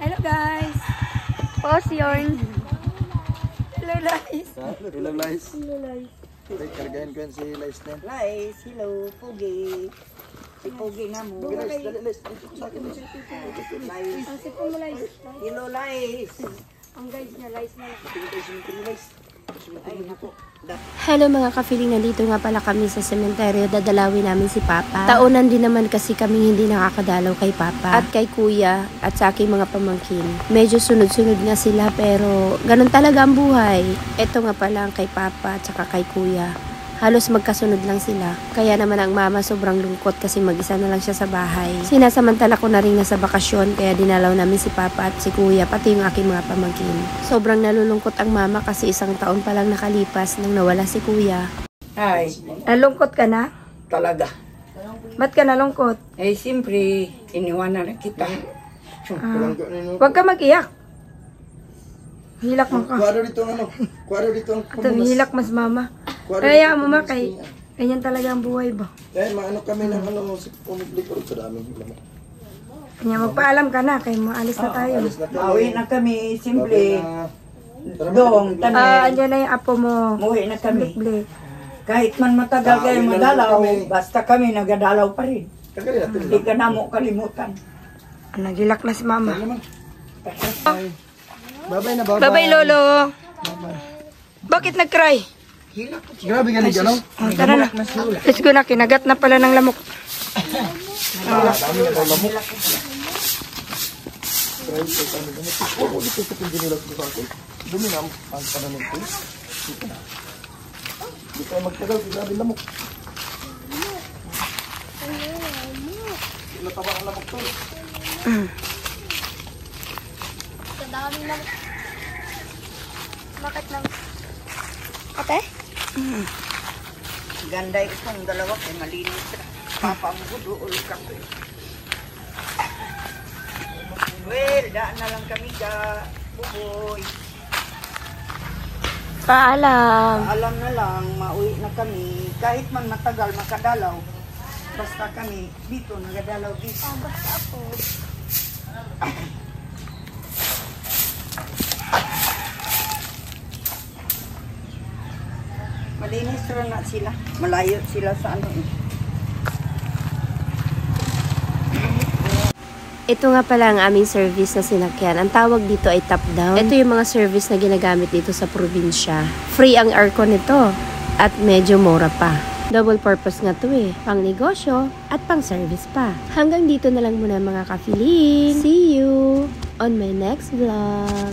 Hello guys. Post yarn. Hello guys. Hello guys. Hello guys. Kargahin ko yan si Lice na. Lice, hello, Pugi. Si Pugi na mo. Lice, dali Lice. Dito ko sa akin. Lice. Ang sipon mo Lice. Hello, Lice. Ang guys niya Lice na. Ay, naku. Hello mga ka-feeling, nandito nga pala kami sa sementeryo, dadalawin namin si Papa. Taunan din naman kasi kami hindi nakakadalaw kay Papa at kay Kuya at sa aking mga pamangkin. Medyo sunod-sunod nga sila pero ganun talaga ang buhay. Ito nga pala ang kay Papa at saka kay Kuya. Halos magkasunod lang sila. Kaya naman ang mama sobrang lungkot kasi mag-isa na lang siya sa bahay. Sinasamantala ko na rin nasa bakasyon kaya dinalaw namin si Papa at si Kuya pati yung aking mga pamangkin. Sobrang nalulungkot ang mama kasi 1 taon pa lang nakalipas nang nawala si Kuya. Ay, Nalungkot ka na? talaga. Ba't ka nalungkot? Eh, siyempre, iniwanan na kita. Huwag ka mag-iyak. Hilak mo ka. Kuwaro dito ang ano. Kuwaro dito ang Ito, hilak mas mama. Kaya mo ma, kay ganyan talaga ang buhay ba? Dahil maano kami ng ano, pumiblik ko sa daming lamok. Kanya magpaalam ka na, kay maalis na tayo. Alis na Mauwi na kami, simple. Tara, Dong, tani. Andyan na yung apo mo. Muwi na kami. Blik. Kahit man matagal kayo Uwi na lang madalaw, kami. basta kami nagadalaw pa rin. Kagali natin. Hindi ka na mo kalimutan. Nagilak na si mama. Naman. Bye-bye na, bye-bye. Bye-bye, Lolo. Bakit nag-cry? Grabe nga ni Janong. Oh, tara na. Let's go na. Kinagat na pala ng lamok. Dami na daw lamok. Ako dito sa pindinilat ko sa akin. Dumi na ang panamit ko. Hindi tayo magtagal. Grabe lamok. Nataba ang lamok to. Bakit lang? Ate? Ganda itong dalawa kay malinis ka. Papa mo ko doon ka. Well, daan na lang kami ka. Buboy. Paalam. Alam na lang, mauwi na kami. Kahit man matagal makadalaw. Basta kami dito, nagadalaw dito. Basta ako. Malinis rin na sila. Malayo sila sa ano eh. Ito nga pala ang aming service na sinakyan. Ang tawag dito ay top down. Ito yung mga service na ginagamit dito sa probinsya. Free ang aircon nito at medyo mura pa. Double purpose nga to eh. Pang negosyo at pang service pa. Hanggang dito na lang muna mga ka-feeling. See you on my next vlog.